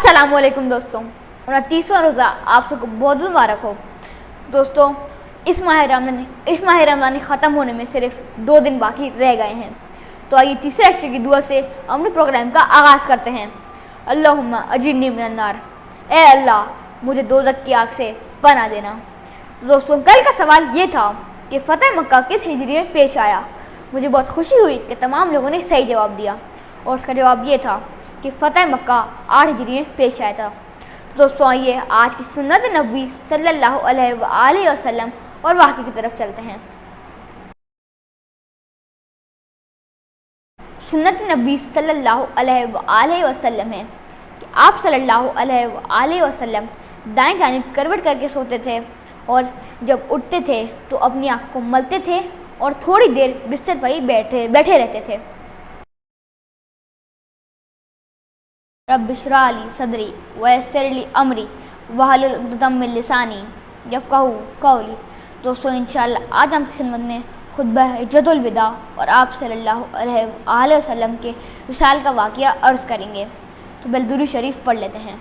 अस्सलाम वालेकुम दोस्तों, 29वां रोज़ा आप सबको बहुत मुबारक हो। दोस्तों, इस माह रमज़ान ख़त्म होने में सिर्फ 2 दिन बाकी रह गए हैं। तो आइए तीसरे अशरे की दुआ से अपने प्रोग्राम का आगाज़ करते हैं। अल्लाहुम्मा अजिरनी मिनन नार, ए अल्लाह मुझे दोज़ख की आग से पनाह देना। तो दोस्तों, कल का सवाल ये था कि फ़तह मक्का किस हिजरी में पेश आया। मुझे बहुत खुशी हुई कि तमाम लोगों ने सही जवाब दिया और उसका जवाब ये था कि फ़तह मक्का 8 हिजरी में पेश आया था। दोस्तों, आइए आज की सुन्नत नबवी सल्लल्लाहु अलैहि वसल्लम और वाक़े की तरफ चलते हैं। सुन्नत नबवी सल्लल्लाहु अलैहि वसल्लम है कि आप सल्लल्लाहु अलैहि वसल्लम दाएं जानिब करवट करके सोते थे और जब उठते थे तो अपनी आँख को मलते थे और थोड़ी देर बिस्तर पर ही बैठे रहते थे। रब्बि इश्रह ली सदरी वयस्सिर ली अमरी वहलुल उक़दतम मिन लिसानी यफ़क़हू क़ौली। दोस्तों, इंशाअल्लाह आज हम खिदमत में खुतबा हिज्जतुल विदा और आप सल्लल्लाहु अलैहि वसल्लम के विसाल का वाक़या अर्ज़ करेंगे। तो दुरूद शरीफ पढ़ लेते हैं।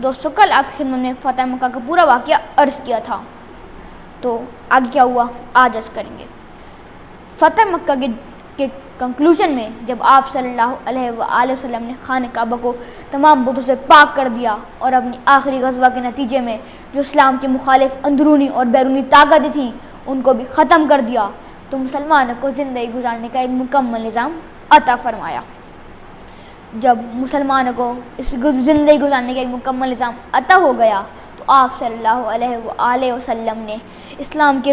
दोस्तों, कल आप खिदमत में फ़तह मक्का का पूरा वाक़या अर्ज़ किया था, तो आगे क्या हुआ आज अर्ज़ करेंगे। फ़तह मक्का के कंक्लूजन में जब आप सल्लल्लाहु अलैहि वसल्लम ने खाने काबा को तमाम बुतों से पाक कर दिया और अपनी आखिरी ग़ज़वा के नतीजे में जो इस्लाम के मुखालिफ अंदरूनी और बैरूनी ताकतें थीं उनको भी ख़त्म कर दिया, तो मुसलमानों को ज़िंदगी गुजारने का एक मुकम्मल निज़ाम अता फ़रमाया। जब मुसलमानों को इस ज़िंदगी गुजारने का एक मुकम्मल निज़ाम अता हो गया तो आप सल्लल्लाहु अलैहि वसल्लम ने इस्लाम के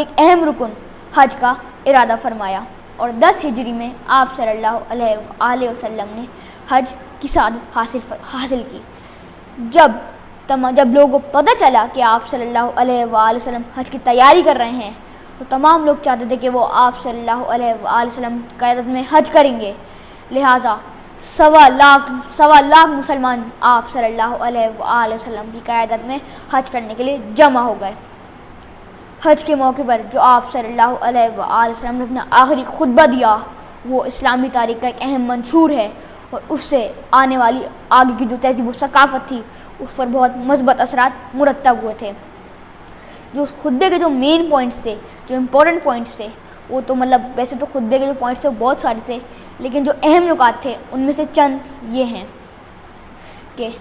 एक अहम रुकन हज का इरादा फरमाया और 10 हिजरी में आप सल्लल्लाहु अलैहि वसल्लम ने हज की सआदत हासिल की। जब लोगों को पता चला कि आप सल्लल्लाहु अलैहि वसल्लम हज की तैयारी कर रहे हैं तो तमाम लोग चाहते थे कि वो आप सल्लल्लाहु अलैहि वसल्लम की क़यादत में हज करेंगे। लिहाजा सवा लाख मुसलमान आप सल्लल्लाहु अलैहि वसल्लम की क़यादत में हज करने के लिए जमा हो गए। हज के मौके पर जो आप सल्लल्लाहु अलैहि वसल्लम ने अपना आखिरी खुतबा दिया वो इस्लामी तारीख़ का एक अहम मंशूर है और उससे आने वाली आगे की जो तहज़ीब और सकाफ़त थी उस पर बहुत मज़बूत असरात मुरतब हुए थे। जो उस खुतबे के जो मेन पॉइंट्स थे, जो इम्पोर्टेंट पॉइंट्स थे, वो तो वैसे तो खुतबे के जो पॉइंट्स थे बहुत सारे थे, लेकिन जो अहम नुकात थे उनमें से चंद ये हैं कि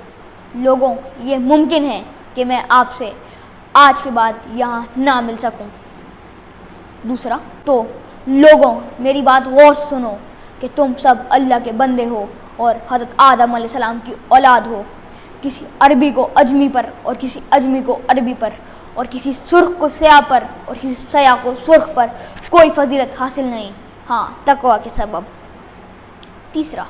लोगों, ये मुमकिन है कि मैं आपसे आज के बाद यहाँ ना मिल सकूं। दूसरा, तो लोगों मेरी बात गौर से सुनो कि तुम सब अल्लाह के बंदे हो और हज़रत आदम अलैहिस्सलाम की औलाद हो। किसी अरबी को अजमी पर और किसी अजमी को अरबी पर और किसी सुर्ख को स्याह पर और किसी स्याह को सुर्ख पर कोई फजीलत हासिल नहीं, हाँ तक़वा के सबब। तीसरा,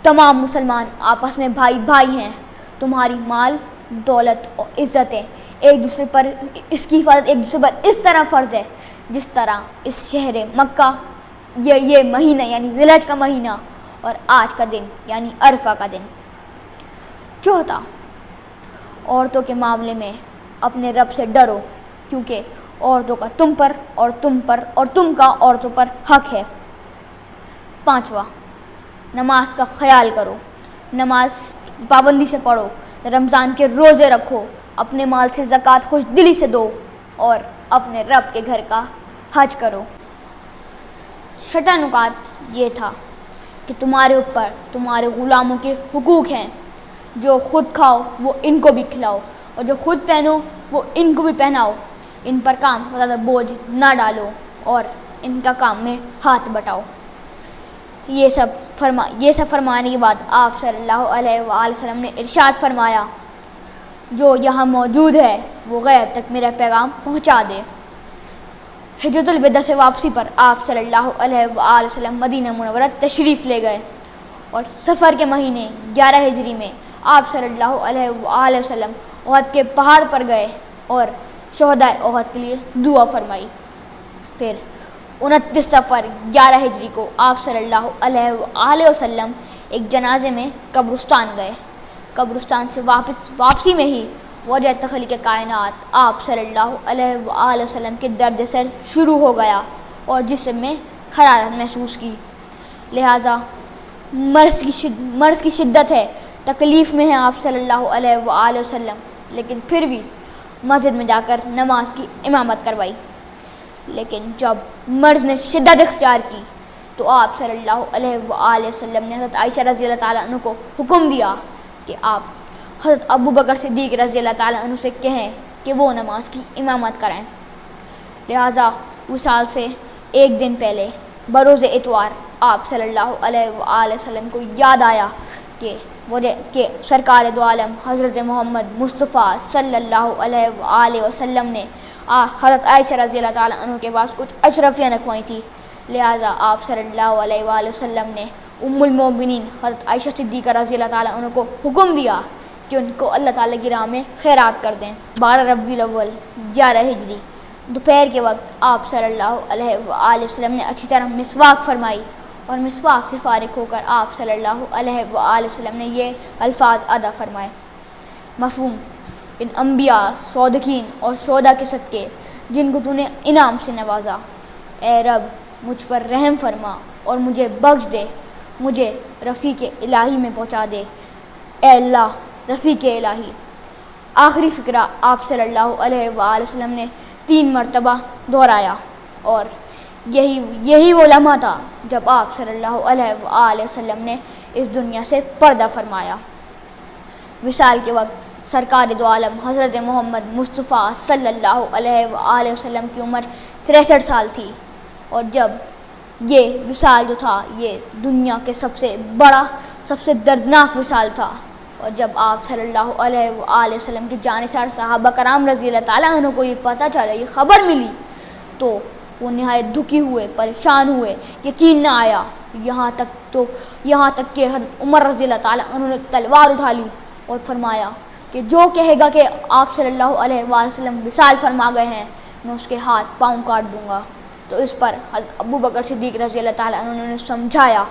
तमाम मुसलमान आपस में भाई भाई हैं। तुम्हारी माल, दौलत और इज़्ज़तें एक दूसरे पर, इसकी हिफाजत एक दूसरे पर इस तरह फ़र्ज़ है जिस तरह इस शहर मक्का ये महीना यानी ज़िलहज का महीना और आज का दिन यानी अरफा का दिन। चौथा, औरतों के मामले में अपने रब से डरो क्योंकि औरतों का तुम पर और तुम का औरतों पर हक है। पाँचवा, नमाज का ख्याल करो, नमाज पाबंदी से पढ़ो, रमज़ान के रोज़े रखो, अपने माल से ज़कात खुश दिली से दो और अपने रब के घर का हज करो। छठा नुकात ये था कि तुम्हारे ऊपर तुम्हारे ग़ुलामों के हुकूक हैं। जो ख़ुद खाओ वो इनको भी खिलाओ और जो ख़ुद पहनो वो इनको भी पहनाओ। इन पर काम ज़्यादा बोझ ना डालो और इनका काम में हाथ बटाओ। ये सब फरमाने के बाद आप सल्लल्लाहु अलैहि वसल्लम ने इरशाद फरमाया, जो यहाँ मौजूद है वो गैब तक मेरा पैगाम पहुँचा दे। हिज्जतुल विदा से वापसी पर आप सल्लल्लाहु अलैहि वसल्लम मदीना मुनव्वरा तशरीफ़ ले गए और सफ़र के महीने 11 हिजरी में आप सल्लल्लाहु अलैहि वसल्लम उहद के पहाड़ पर गए और शोहदाए उहद के लिए दुआ फरमाई। फिर 29 सफ़र 11 हिजरी को आप सल्लल्लाहु अलैहि वसल्लम एक जनाजे में कब्रिस्तान गए। कब्रिस्तान से वापसी में ही वजह तख़लीक़ कायनात आप सल्लल्लाहु अलैहि वसल्लम के दर्द सर शुरू हो गया اور جسم میں حرارت محسوس کی، لہٰذا مرض کی شدت ہے، تکلیف میں ہیں آپ صلی اللہ علیہ وآلہ وسلم، لیکن پھر بھی مسجد میں جا کر نماز کی امامت کروائی۔ لیکن جب مرض نے شدت اختیار کی تو آپ صلی اللہ علیہ وآلہ وسلم نے حضرت عائشہ رضی اللہ تعالیٰ عنہ کو حکم دیا کہ آپ حضرت ابو بکر صدیق رضی اللہ تعالیٰ عنہ سے کہیں کہ وہ نماز کی امامت کریں۔ لہٰذا وصال سے ایک دن پہلے بروز اتوار آپ صلی اللہ علیہ وآلہ وسلم کو یاد آیا کہ سرکار دو عالم حضرت محمد مصطفیٰ صلی اللہ علیہ وآلہ وسلم نے حضرت عائشہ رضی اللہ تعالیٰ عنہ کے پاس کچھ اشرفیاں رکھوائی تھی، لہٰذا آپ صلی اللہ علیہ وآلہ وسلم نے ام المومنین حضرت عائشہ صدیقہ رضی اللہ تعالیٰ عنہ کو حکم دیا کہ ان کو اللہ تعالیٰ کی راہ میں خیرات کر دیں۔ 12 ربیع الاول 11 ہجری دوپہر کے وقت آپ صلی اللہ علیہ وآلہ وسلم نے اچھی طرح مسواک فرمائی، اور مسواک سے فارغ ہو کر آپ صلی اللہ علیہ وآلہ وسلم نے یہ الفاظ ادا فرمائے: مفہوم: ان انبیاء، صادقین اور شہداء کے صدقے جن کو تو نے انعام سے نوازا، اے رب مجھ پر رحم فرما اور مجھے بخش دے، مجھے رفیق الہی میں پہنچا دے، اے اللہ رفیق الہی۔ آخری فقرہ آپ صلی اللہ علیہ وآلہ وسلم نے 3 مرتبہ دہرایا، اور یہی وہ لمحہ تھا جب آپ صلی اللہ علیہ وآلہ وسلم نے اس دنیا سے پردہ فرمایا۔ وصال کے وقت سرکار دو عالم حضرت محمد مصطفیٰ صلی اللہ علیہ وآلہ وسلم کی عمر 63 سال تھی، اور جب یہ وصال جو تھا یہ دنیا کے سب سے بڑا، سب سے دردناک وصال تھا، اور جب آپ صلی اللہ علیہ وآلہ وسلم کی جانثار صحابہ کرام رضی اللہ تعالیٰ عنہ کو یہ پتہ چلا، یہ خبر ملی، تو وہ نہایت دکھی ہوئے، پریشان ہوئے، یقین نہ آیا، یہاں تک کہ حضرت عمر رضی اللہ تعالیٰ عنہ نے تلوار اٹھا لی اور فرمایا کہ جو کہے گا کہ آپ صلی اللہ علیہ وآلہ وسلم وصال فرما گئے ہیں، میں اس کے ہاتھ پاؤں کاٹ دوں گا۔ تو اس پر حضرت ابو بکر صدیق رضی اللہ تعالیٰ عنہ نے سمجھایا،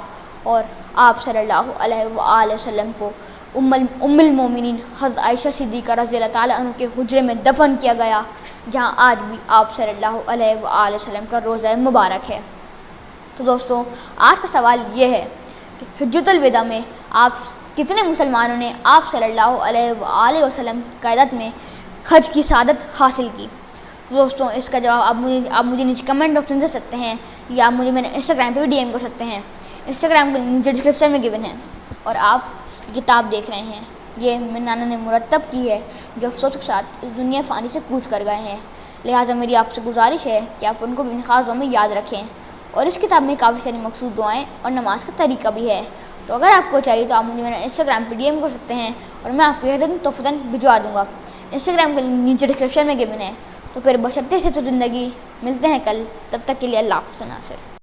اور آپ صلی اللہ علیہ وآلہ وسلم کو ام المومنین حضرت عائشہ صدیقہ رضی اللہ تعالیٰ عنہ کے حجرے میں دفن کیا گیا، جہاں آج بھی آپ صلی اللہ علیہ وآلہ وسلم کا روضہ مبارک ہے۔ تو دوستو، آج کا سوال یہ ہے کہ حجۃ الوداع میں کتنے مسلمانوں نے آپ صلی اللہ علیہ وآلہ وسلم کی قیادت میں حج کی سعادت حاصل کی؟ دوستوں، اس کا جواب آپ مجھے نیچے کمنٹ باکس میں دے سکتے ہیں، یا مجھے میرے انسٹاگرام پہ بھی DM کر سکتے ہیں۔ انسٹاگرام کے نیچے ڈسکرپشن میں گیون ہے، اور آپ کتاب دیکھ رہے ہیں، یہ میرے نانا نے مرتب کی ہے، جو افسوس کے ساتھ اس دنیا فانی سے کوچ کر گئے ہیں، لہٰذا میری آپ سے گزارش ہے کہ آپ ان کو بھی خاص دعاؤں میں یاد رکھیں۔ اور اس کتاب میں کافی ساری مخصوص دعائیں اور نماز کا طریقہ بھی ہے، تو اگر آپ کو چاہیے تو آپ مجھے میرا انسٹاگرام پہ DM کر سکتے ہیں، اور میں آپ کو یہ تحفۃً بھجوا دوں گا۔ انسٹاگرام کے نیچے ڈسکرپشن میں گیون ہے۔ تو پھر بشرطے سے تو زندگی، ملتے ہیں کل، تب تک کے لیے اللہ حافظ ناصر۔